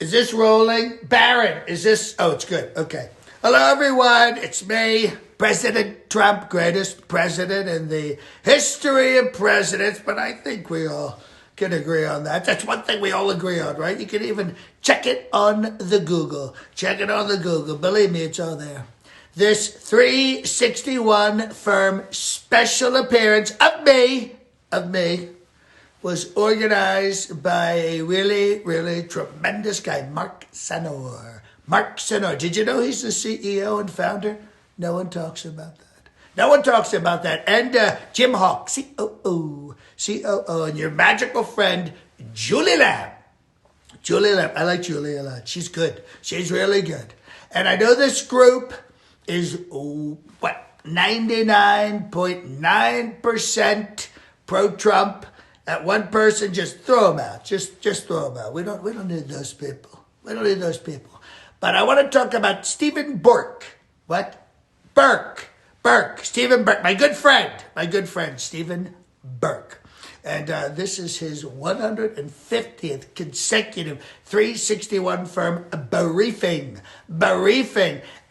Is this rolling? Baron, is this? Oh, it's good. Okay. Hello, everyone. It's me, President Trump, greatest president in the history of presidents. But I think we all can agree on that. That's one thing we all agree on, right? You can even check it on the Google. Check it on the Google. Believe me, it's all there. This 361 firm special appearance of me, was organized by a really, really tremendous guy, Mark Sanor. Mark Sanor. Did you know he's the CEO and founder? No one talks about that. No one talks about that. And Jim Hawk, COO, and your magical friend, Julie Lamb. Julie Lamb. I like Julie a lot. She's good. She's really good. And I know this group is, 99.9% pro-Trump. That one person, just throw them out. Just throw them out. We don't need those people. We don't need those people. But I want to talk about Stephen Burke. What? Burke. Stephen Burke. My good friend, Stephen Burke. And this is his 150th consecutive 361 firm briefing.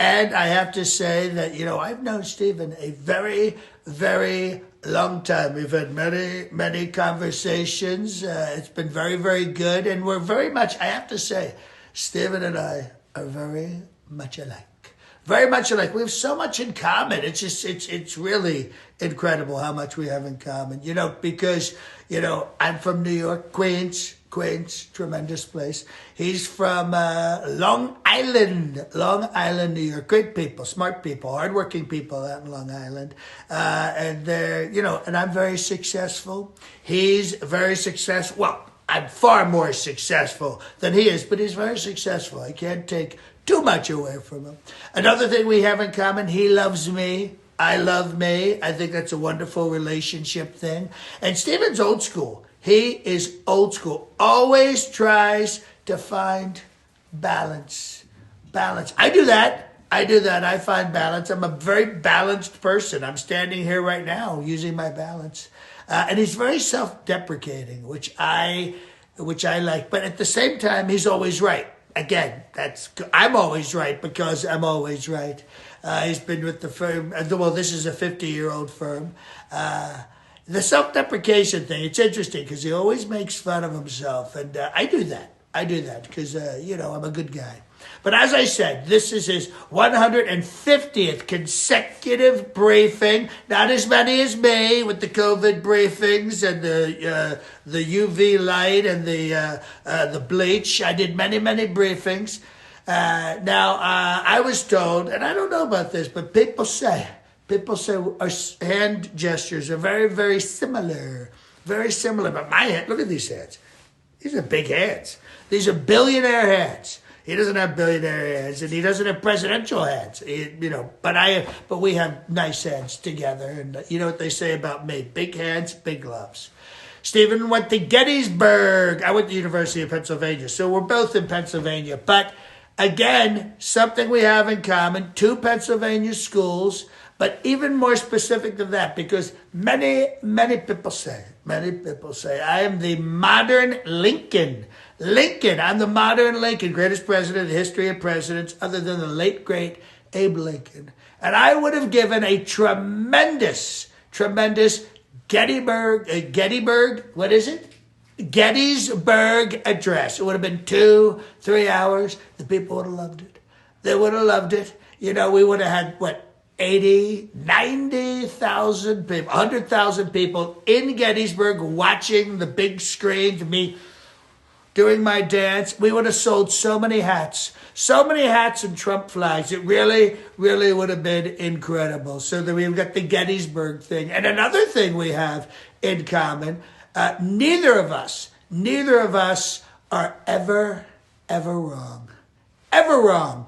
And I have to say that, I've known Stephen a very, very long time. We've had many conversations. It's been very, very good. And we're very much, I have to say, Stephen and I are very much alike. Very much alike. We have so much in common. It's really incredible how much we have in common. Because, I'm from New York, Queens, tremendous place. He's from Long Island, New York. Great people, smart people, hardworking people out in Long Island. And they're, and I'm very successful. He's very successful. Well, I'm far more successful than he is, but he's very successful. I can't take too much away from him. Another thing we have in common, he loves me. I love me. I think that's a wonderful relationship thing. And Stephen's old school. He is old school. Always tries to find balance. I do that. I find balance. I'm a very balanced person. I'm standing here right now using my balance. And he's very self-deprecating, which I like. But at the same time, he's always right. Again, I'm always right because I'm always right. He's been with the firm. Well, this is a 50-year-old firm. The self-deprecation thing, it's interesting because he always makes fun of himself. And I do that because, I'm a good guy. But as I said, this is his 150th consecutive briefing. Not as many as me with the COVID briefings and the UV light and the bleach. I did many briefings. Now, I was told, and I don't know about this, but people say our hand gestures are very, very similar. Very similar. But my hand, look at these hands. These are big hands. These are billionaire hands. He doesn't have billionaire hands, and he doesn't have presidential hands. But we have nice hands together. And you know what they say about me? Big hands, big gloves. Stephen went to Gettysburg. I went to the University of Pennsylvania. So we're both in Pennsylvania. But again, something we have in common, 2 Pennsylvania schools. But even more specific than that, because many people say, I am the modern Lincoln. I'm the modern Lincoln, greatest president in the history of presidents, other than the late, great Abe Lincoln. And I would have given a tremendous Gettysburg address. It would have been 2-3 hours. The people would have loved it. They would have loved it. We would have had, 80, 90,000 people, 100,000 people in Gettysburg watching the big screen, me doing my dance. We would have sold so many hats and Trump flags. It really, really would have been incredible. So that we've got the Gettysburg thing. And another thing we have in common, neither of us are ever wrong. Ever wrong.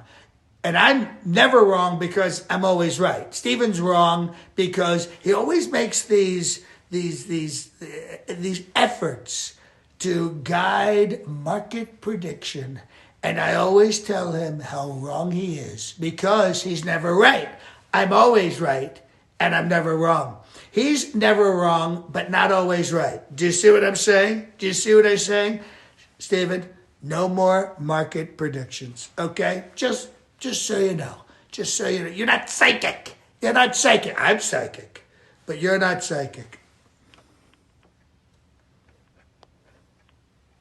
And I'm never wrong because I'm always right. Stephen's wrong because he always makes these efforts to guide market prediction. And I always tell him how wrong he is because he's never right. I'm always right and I'm never wrong. He's never wrong, but not always right. Do you see what I'm saying? Do you see what I'm saying? Stephen, No more market predictions, okay? Just so you know. Just so you know. You're not psychic. You're not psychic. I'm psychic, but you're not psychic.